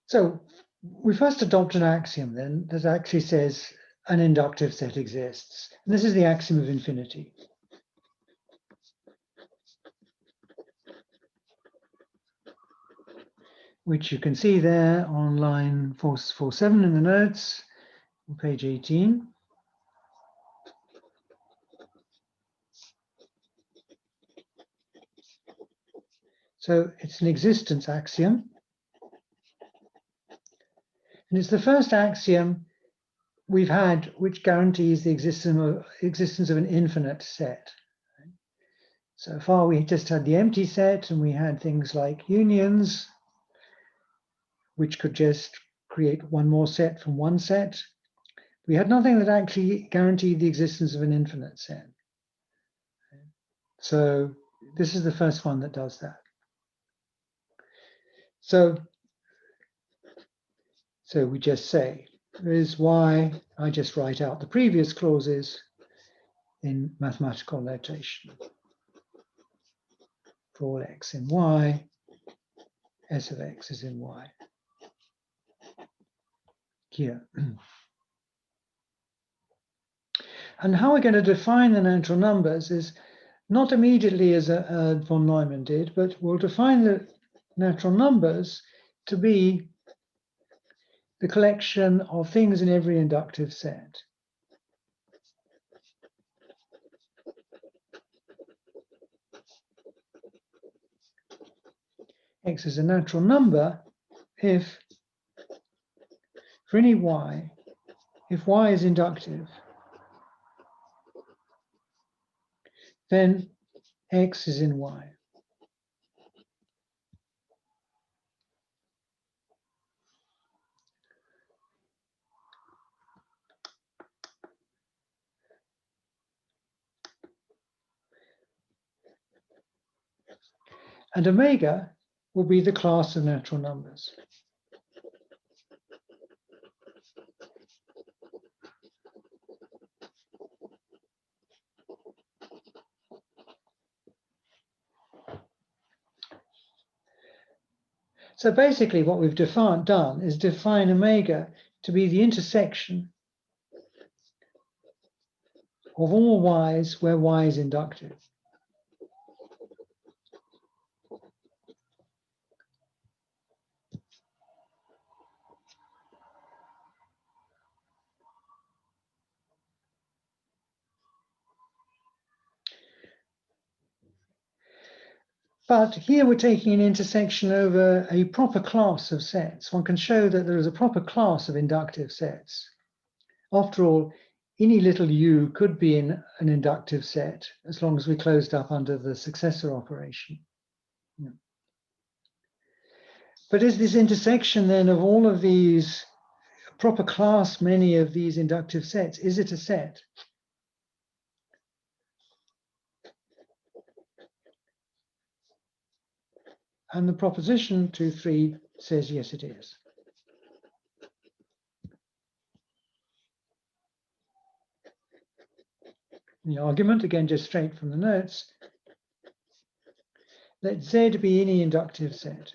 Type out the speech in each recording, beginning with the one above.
So we first adopt an axiom then that actually says an inductive set exists. And this is the axiom of infinity. Which you can see there on line 447 in the notes, on page 18. So it's an existence axiom. And it's the first axiom we've had which guarantees the existence of an infinite set. So far we just had the empty set, and we had things like unions, which could just create one more set from one set. We had nothing that actually guaranteed the existence of an infinite set. So this is the first one that does that. So we just say, there is y, I just write out the previous clauses in mathematical notation. For all x in y, s of x is in y. Here. And how we're going to define the natural numbers is not immediately as von Neumann did, but we'll define the natural numbers to be the collection of things in every inductive set. X is a natural number if, for any y, if y is inductive, then x is in y. And omega will be the class of natural numbers. So basically what we've done is define omega to be the intersection of all y's where y is inductive. But here we're taking an intersection over a proper class of sets. One can show that there is a proper class of inductive sets. After all, any little u could be in an inductive set as long as we closed up under the successor operation. Yeah. But is this intersection then of all of these proper class, many of these inductive sets, is it a set? And the proposition 2.3 says yes, it is. The argument, again, just straight from the notes, let Z be any inductive set.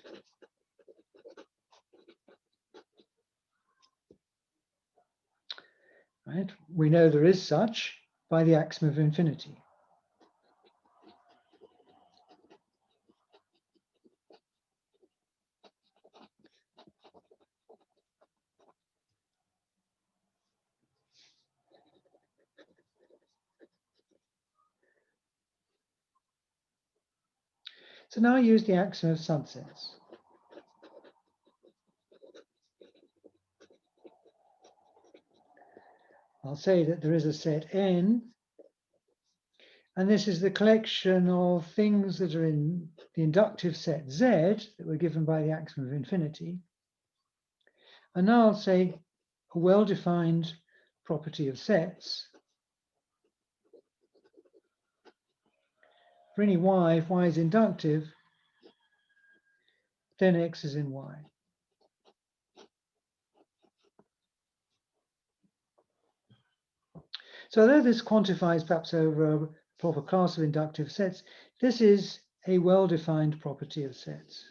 Right? We know there is such by the axiom of infinity. So now I use the axiom of subsets. I'll say that there is a set N, and this is the collection of things that are in the inductive set Z that were given by the axiom of infinity. And now I'll say a well-defined property of sets. For any y, if y is inductive, then x is in y. So although this quantifies perhaps over a proper class of inductive sets, this is a well-defined property of sets.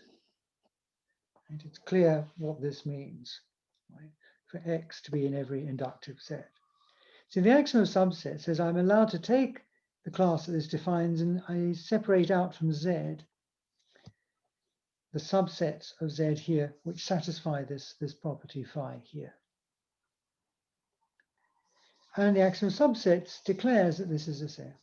Right? It's clear what this means, right? For X to be in every inductive set. So the axiom of subset says I'm allowed to take the class that this defines and I separate out from Z the subsets of Z here which satisfy this property phi here. And the axiom of subsets declares that this is a set.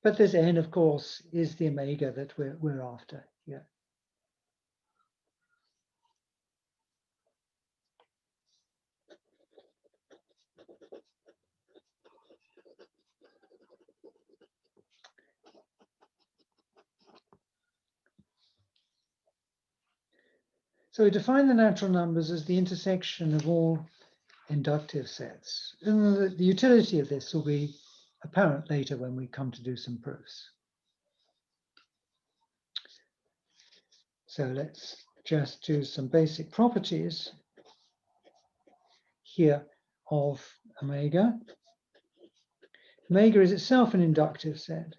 But this n, of course, is the omega that we're after here. So we define the natural numbers as the intersection of all inductive sets. And the utility of this will be apparent later when we come to do some proofs. So let's just do some basic properties here of omega. Omega is itself an inductive set.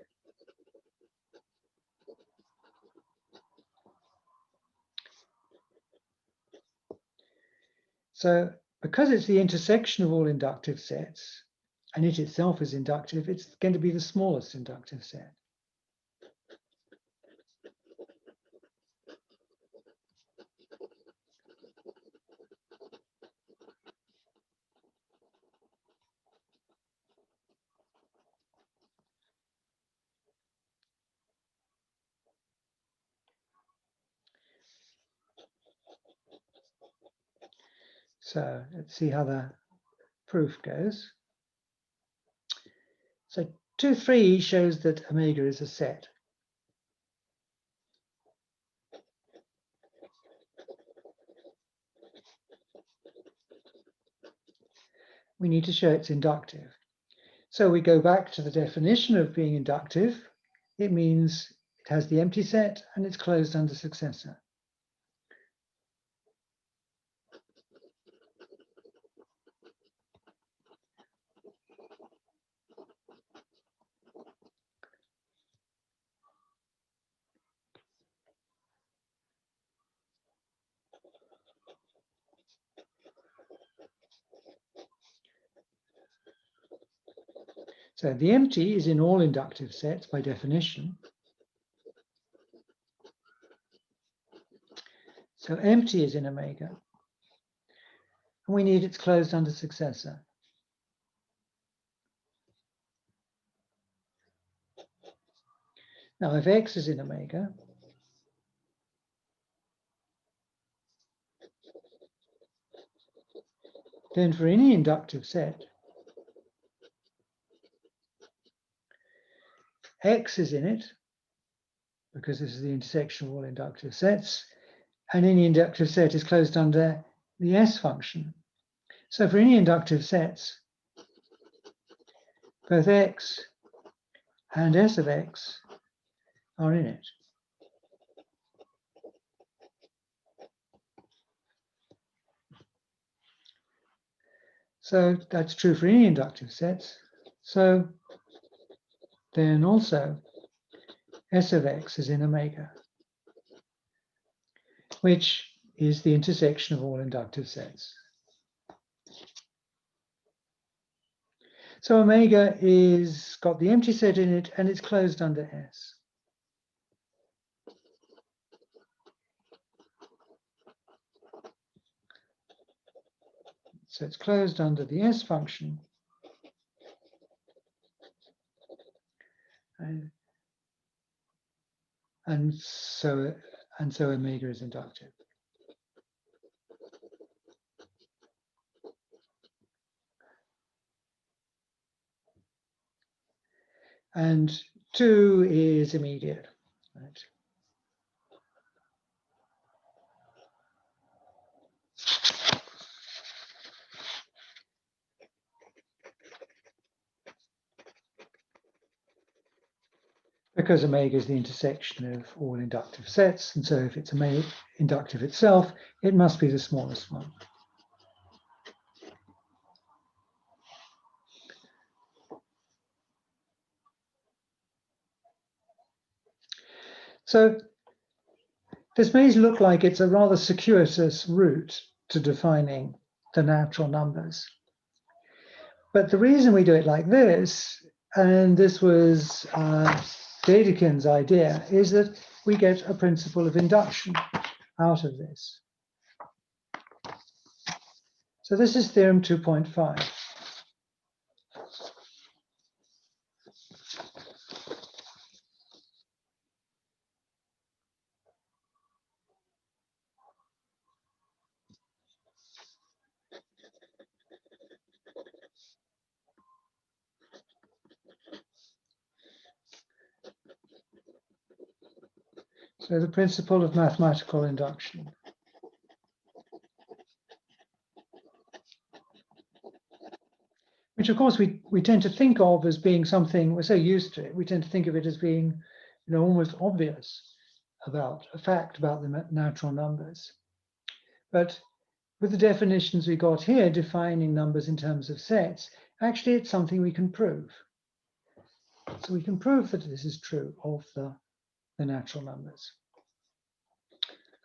So because it's the intersection of all inductive sets, and it itself is inductive, it's going to be the smallest inductive set. So let's see how the proof goes. So 2, 3 shows that omega is a set. We need to show it's inductive. So we go back to the definition of being inductive. It means it has the empty set and it's closed under successor. So the empty is in all inductive sets by definition. So empty is in omega. And we need it's closed under successor. Now, if X is in omega, then for any inductive set, X is in it, because this is the intersection of all inductive sets, and any inductive set is closed under the S function. So for any inductive sets, both X and S of X are in it. So that's true for any inductive sets. So then also S of X is in omega, which is the intersection of all inductive sets. So omega is got the empty set in it and it's closed under S. So it's closed under the S function. And so omega is inductive. And 2 is immediate, right? Because omega is the intersection of all inductive sets, and so if it's inductive itself, it must be the smallest one. So this may look like it's a rather circuitous route to defining the natural numbers. But the reason we do it like this, and this was Dedekind's idea, is that we get a principle of induction out of this. So this is theorem 2.5. So the principle of mathematical induction. Which of course we tend to think of as being something, we're so used to it, we tend to think of it as being, almost obvious about a fact about the natural numbers. But with the definitions we got here, defining numbers in terms of sets, actually it's something we can prove. So we can prove that this is true of the natural numbers.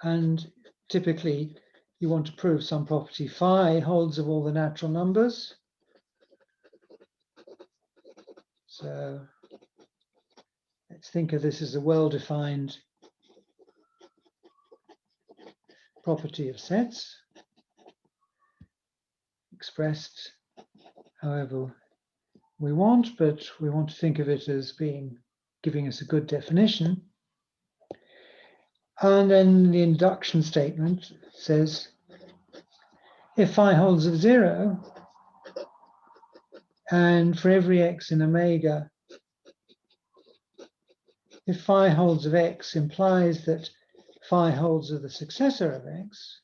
And typically you want to prove some property phi holds of all the natural numbers. So let's think of this as a well-defined property of sets, expressed however we want, but we want to think of it as giving us a good definition. And then the induction statement says, if phi holds of 0, and for every x in omega, if phi holds of x implies that phi holds of the successor of x.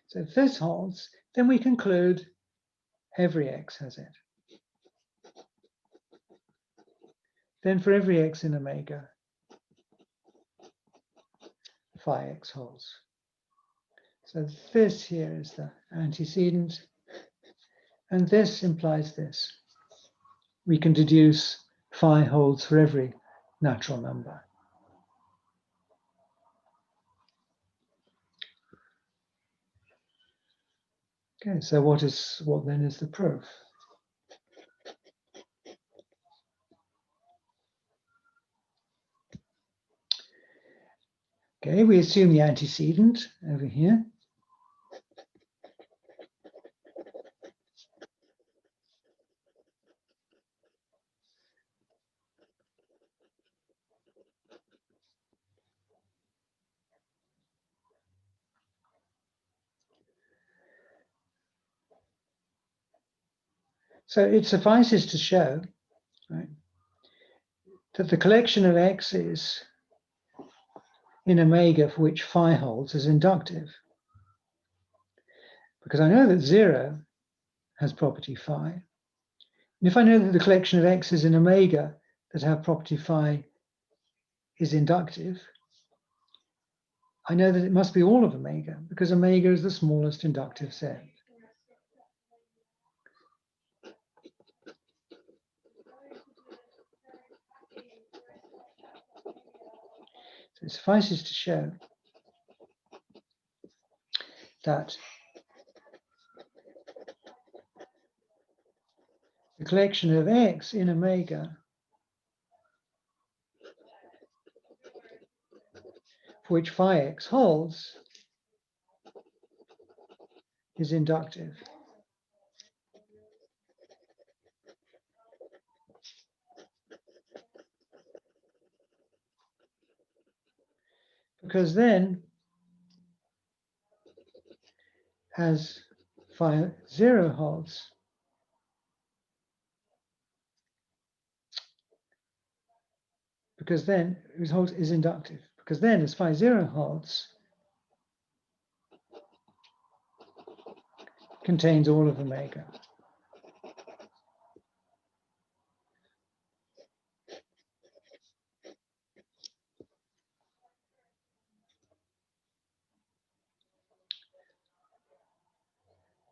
So if this holds, then we conclude every x has it. Then for every x in omega, phi x holds. So this here is the antecedent, and this implies this. We can deduce phi holds for every natural number. Okay, so what then is the proof? Okay, we assume the antecedent over here. So it suffices to show, right, that the collection of x's in omega for which phi holds is inductive. Because I know that 0 has property phi. And if I know that the collection of x's in omega that have property phi is inductive, I know that it must be all of omega, because omega is the smallest inductive set. So it suffices to show that the collection of x in omega for which phi x holds is inductive. Because then, as phi 0 holds, because then it holds is inductive. Because then, as phi 0 holds, contains all of omega.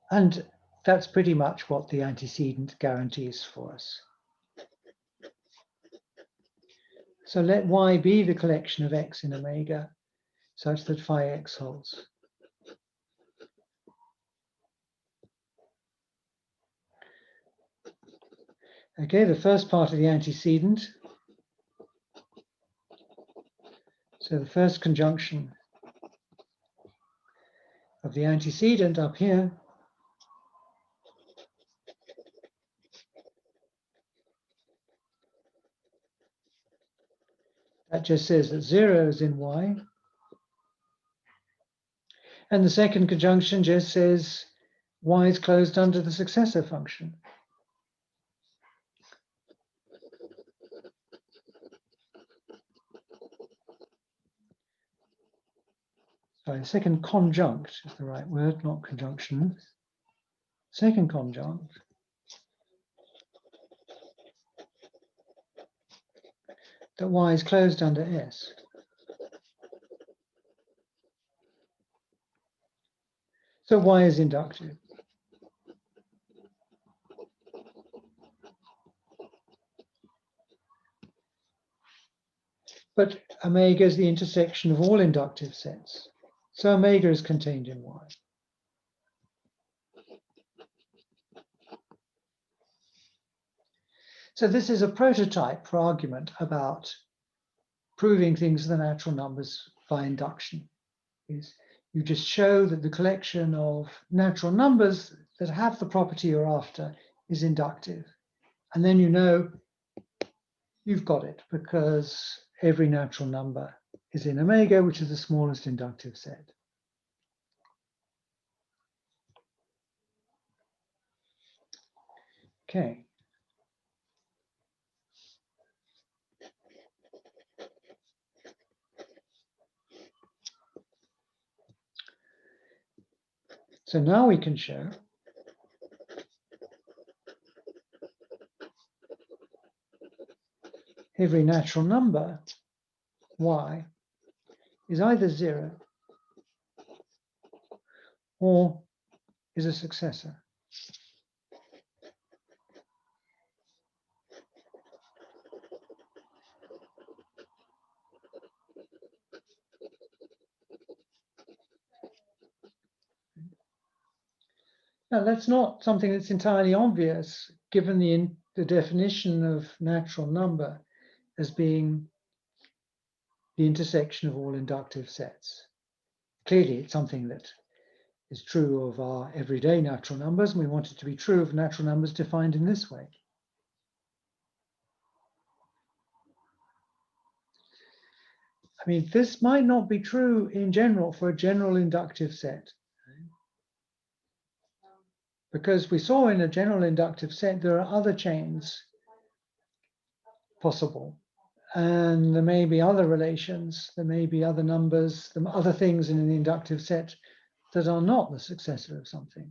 And that's pretty much what the antecedent guarantees for us. So let y be the collection of x in omega such that phi x holds. Okay, the first part of the antecedent. So the first conjunction of the antecedent up here that just says that 0 is in y. And the second conjunction just says y is closed under the successor function. Sorry, second conjunct is the right word, not conjunction. Second conjunct that y is closed under S. So y is inductive. But omega is the intersection of all inductive sets. So omega is contained in y. So this is a prototype for argument about proving things in the natural numbers by induction. Is you just show that the collection of natural numbers that have the property you're after is inductive. And then you know you've got it because every natural number is in omega, which is the smallest inductive set. Okay. So now we can show every natural number, y, is either 0 or is a successor. Now, that's not something that's entirely obvious, given the definition of natural number as being the intersection of all inductive sets. Clearly, it's something that is true of our everyday natural numbers, and we want it to be true of natural numbers defined in this way. I mean, this might not be true in general for a general inductive set. Because we saw in a general inductive set, there are other chains possible. And there may be other relations, there may be other numbers, other things in an inductive set that are not the successor of something.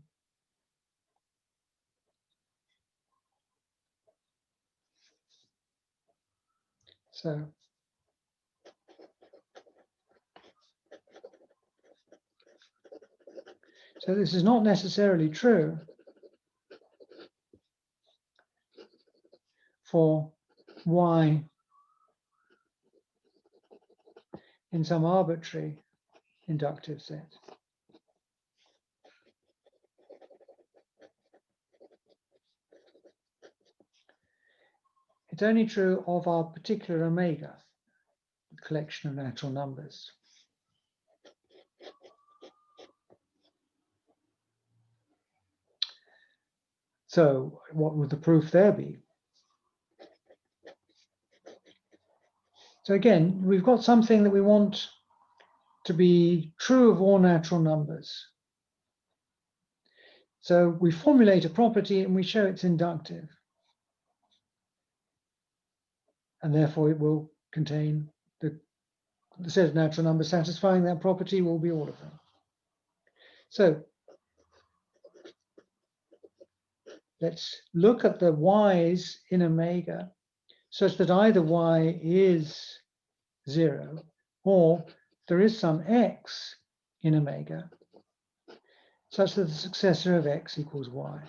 So this is not necessarily true for y in some arbitrary inductive set. It's only true of our particular omega, collection of natural numbers. So what would the proof there be? So again, we've got something that we want to be true of all natural numbers. So we formulate a property and we show it's inductive. And therefore it will contain the set of natural numbers satisfying that property will be all of them. So let's look at the y's in omega such that either y is 0 or there is some x in omega such that the successor of x equals y.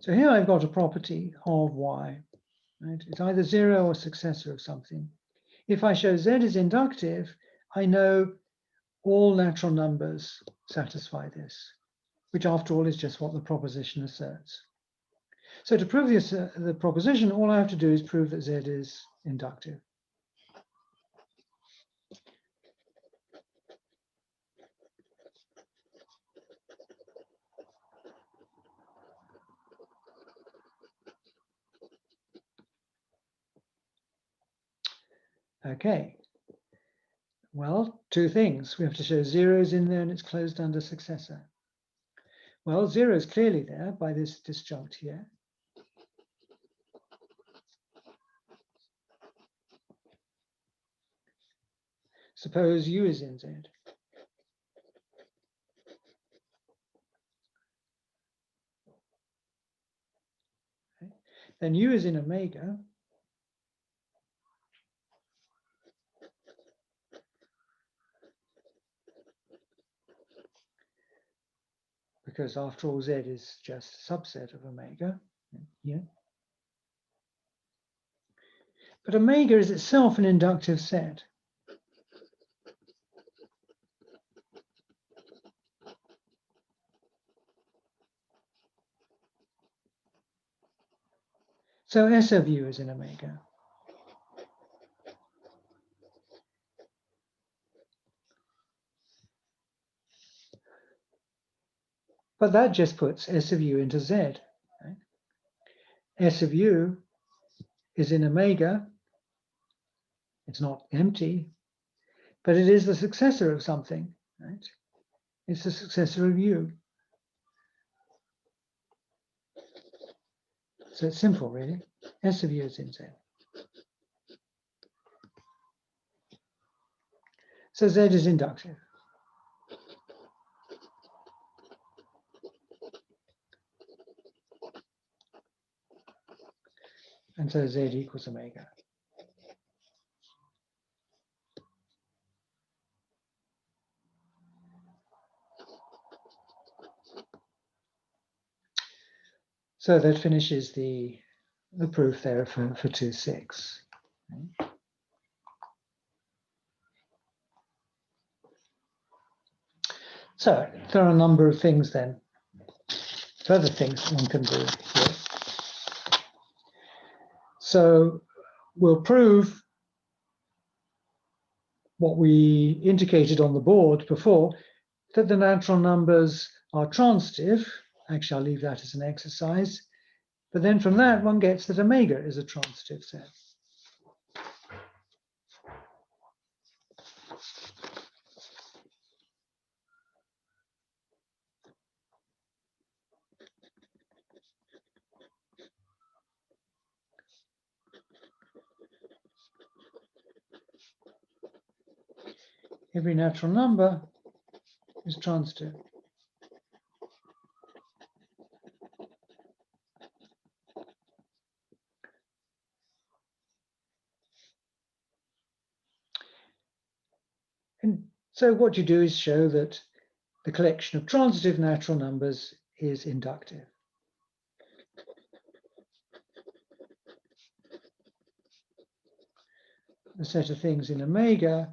So here I've got a property of y right? It's either 0 or successor of something. If I show Z is inductive, I know all natural numbers satisfy this, which after all is just what the proposition asserts. So to prove the proposition, all I have to do is prove that Z is inductive. Okay. Well, two things. We have to show zeros in there and it's closed under successor. Well, 0 is clearly there by this disjunct here. Suppose U is in Z. Okay. Then U is in omega. Because after all, Z is just a subset of omega here. But omega is itself an inductive set. So S of U is in omega. But that just puts S of U into Z. Right? S of U is in omega. It's not empty, but it is the successor of something. Right? It's the successor of U. So it's simple, really. S of U is in Z. So Z is inductive. And so Z equals omega. So that finishes the proof there for 2.6. Okay. So there are a number of things then, further things one can do here. So we'll prove what we indicated on the board before, that the natural numbers are transitive. Actually, I'll leave that as an exercise. But then from that, one gets that omega is a transitive set. Every natural number is transitive. And so what you do is show that the collection of transitive natural numbers is inductive. The set of things in omega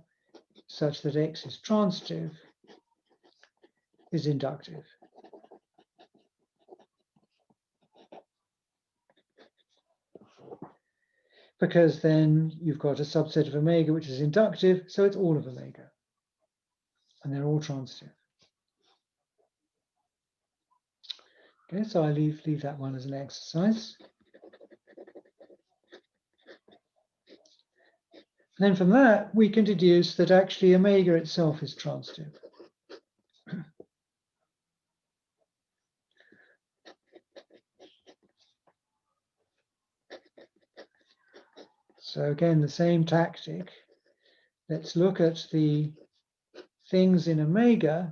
such that X is transitive is inductive. Because then you've got a subset of omega which is inductive, so it's all of omega. And they're all transitive. Okay, so I leave that one as an exercise. And then from that, we can deduce that actually omega itself is transitive. So again, the same tactic. Let's look at the things in omega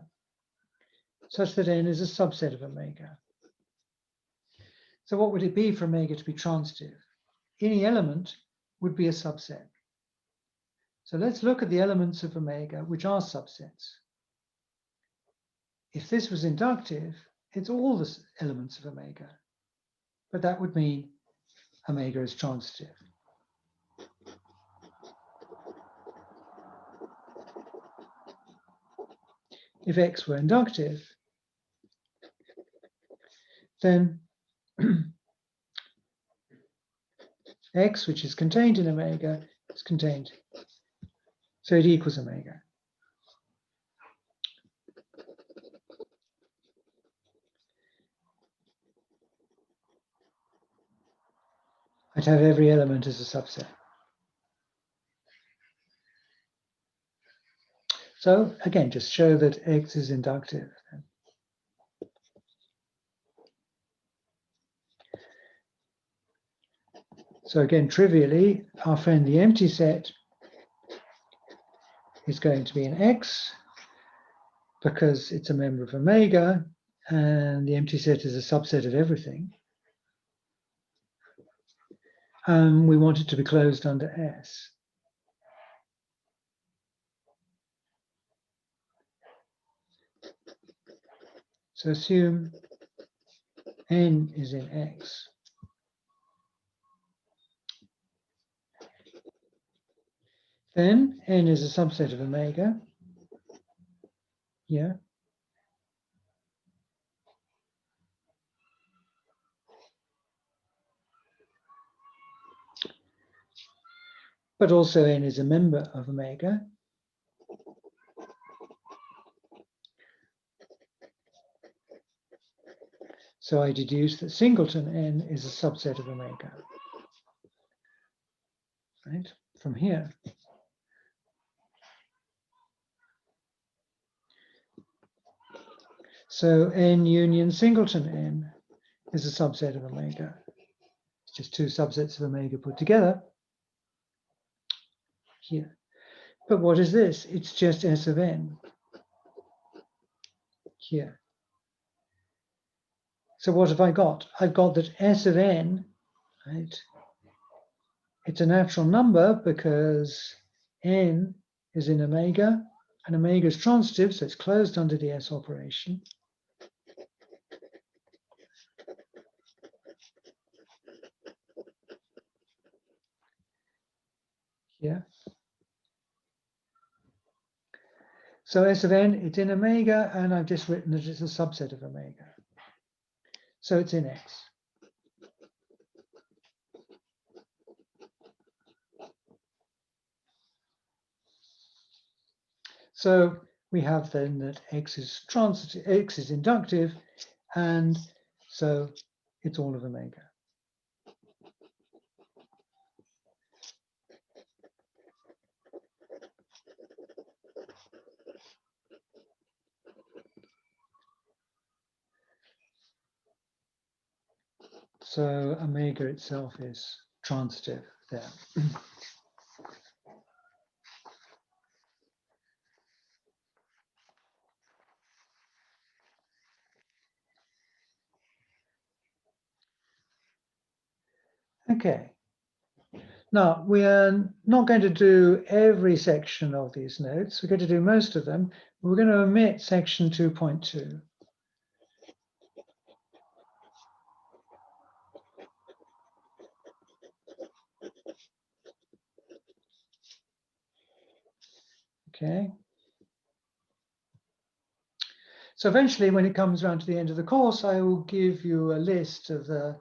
such that n is a subset of omega. So what would it be for omega to be transitive? Any element would be a subset. So let's look at the elements of omega, which are subsets. If this was inductive, it's all the elements of omega. But that would mean omega is transitive. If X were inductive, then X, which is contained in omega, is contained. So it equals omega. I'd have every element as a subset. So again, just show that X is inductive. So again, trivially, our friend the empty set is going to be an X because it's a member of omega, and the empty set is a subset of everything. We want it to be closed under S. So assume N is in X. Then N is a subset of omega. Yeah. But also N is a member of omega. So I deduce that singleton N is a subset of omega, right, from here. So N union singleton N is a subset of omega. It's just two subsets of omega put together here. But what is this? It's just S of N here. So what have I got? I've got that S of N, right? It's a natural number because N is in omega, and omega is transitive, so it's closed under the S operation. Here. So S of N, it's in omega, and I've just written that it's a subset of omega. So it's in X. So we have then that X is transitive, X is inductive, and so it's all of omega. So omega itself is transitive there. Okay. Now, we are not going to do every section of these notes. We're going to do most of them. We're going to omit section 2.2. Okay. So eventually, when it comes around to the end of the course, I will give you a list of the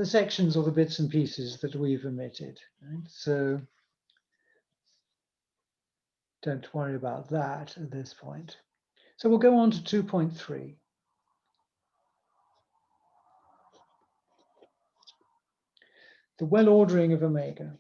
sections or the bits and pieces that we've omitted. Right? So don't worry about that at this point. So we'll go on to 2.3. The well ordering of omega.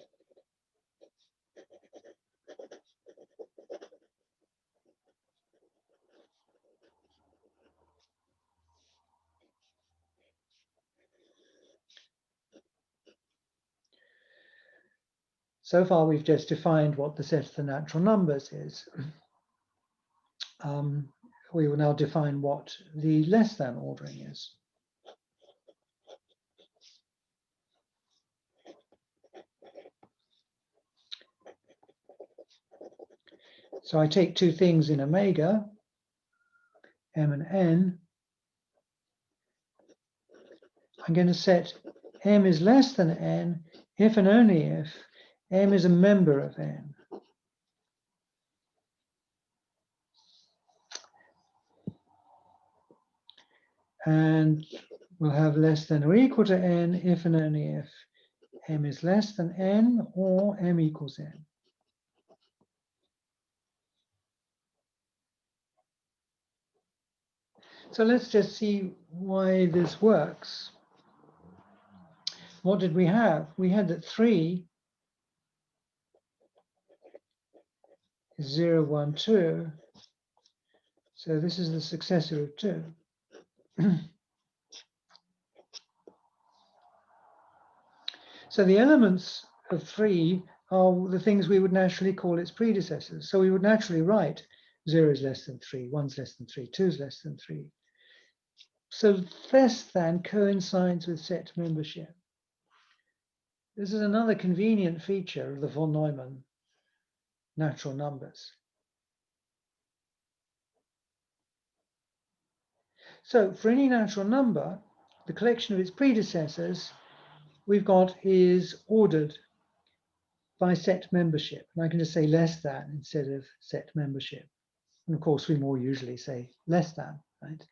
So far, we've just defined what the set of the natural numbers is. We will now define what the less than ordering is. So I take two things in omega, M and N. I'm going to set m is less than n if and only if m is a member of n. And we'll have less than or equal to n if and only if m is less than n or m equals n. So let's just see why this works. What did we have? We had that 3 is 0, 1, 2. So this is the successor of 2. So the elements of 3 are the things we would naturally call its predecessors. So we would naturally write 0 is less than 3, 1 is less than 3, 2 is less than 3. So less than coincides with set membership. This is another convenient feature of the von Neumann natural numbers. So for any natural number, the collection of its predecessors we've got is ordered by set membership. And I can just say less than instead of set membership. And of course, we more usually say less than, right?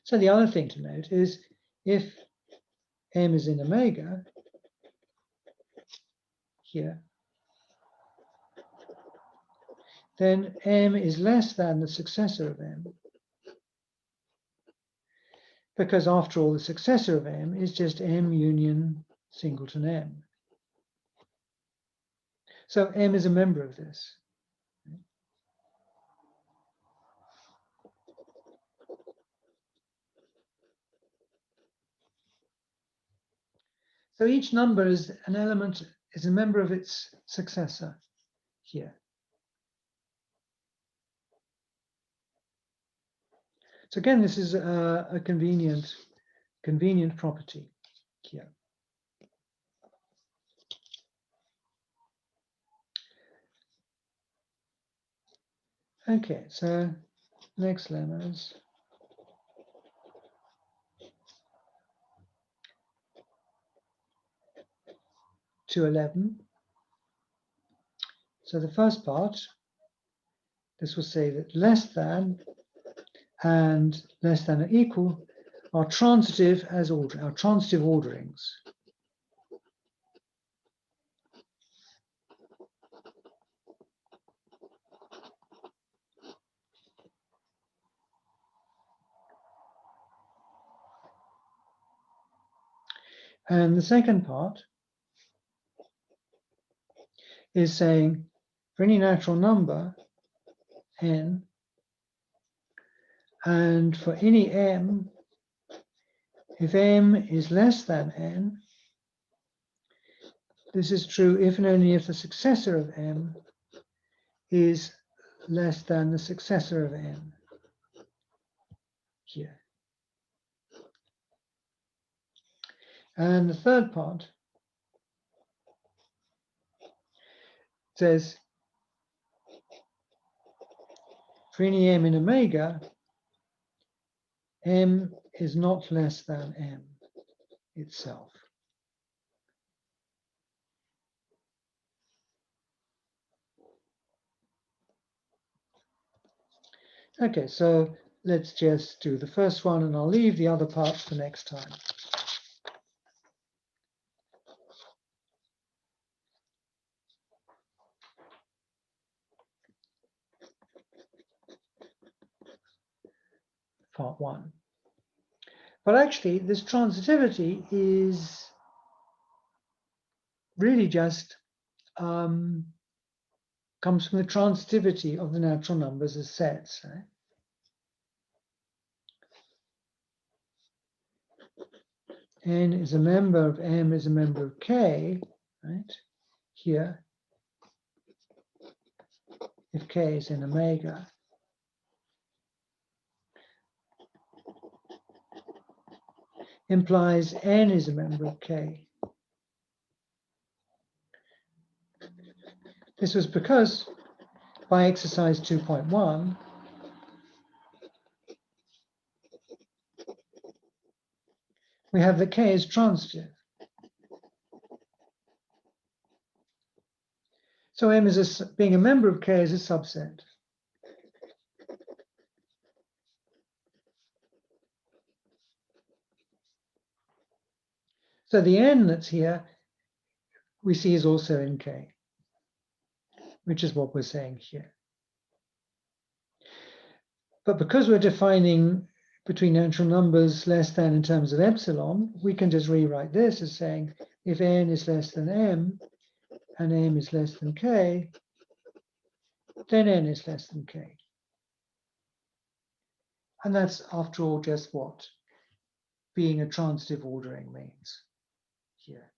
So the other thing to note is if m is in omega here, then m is less than the successor of m. Because after all, the successor of m is just m union singleton m. So m is a member of this. So each number is an element, is a member of its successor here. So again, this is a convenient property here. Okay, so next lemmas. To 11. So the first part, this will say that less than and less than or equal are transitive as order, are transitive orderings. And the second part is saying for any natural number n, and for any m, if m is less than n, this is true if and only if the successor of m is less than the successor of n here. And the third part says for any m in omega, m is not less than m itself. Okay, so let's just do the first one, and I'll leave the other parts for next time. Part 1. But actually, this transitivity is really just comes from the transitivity of the natural numbers as sets. Right? N is a member of M is a member of K, right? Here, if K is in omega. Implies N is a member of K. This was because by exercise 2.1, we have that K is transitive. So M is being a member of K is a subset. So the N that's here, we see is also in K, which is what we're saying here. But because we're defining between natural numbers less than in terms of epsilon, we can just rewrite this as saying if N is less than M and M is less than K, then N is less than K. And that's, after all, just what being a transitive ordering means here.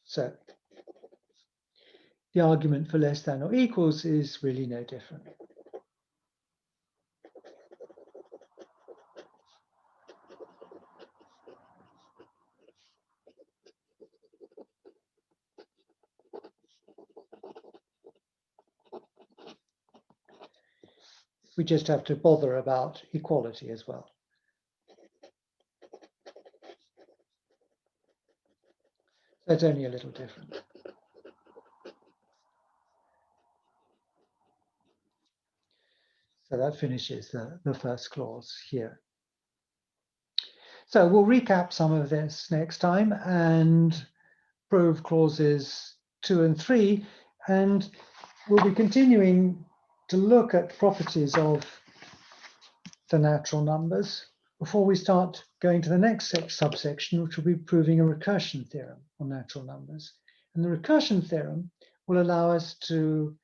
So the argument for less than or equals is really no different. We just have to bother about equality as well. That's only a little different. So that finishes the first clause here. So we'll recap some of this next time and prove clauses 2 and 3. And we'll be continuing to look at properties of the natural numbers before we start going to the next subsection, which will be proving a recursion theorem on natural numbers. And the recursion theorem will allow us to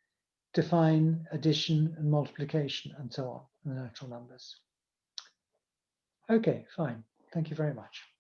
define addition and multiplication and so on in the natural numbers. Okay, fine. Thank you very much.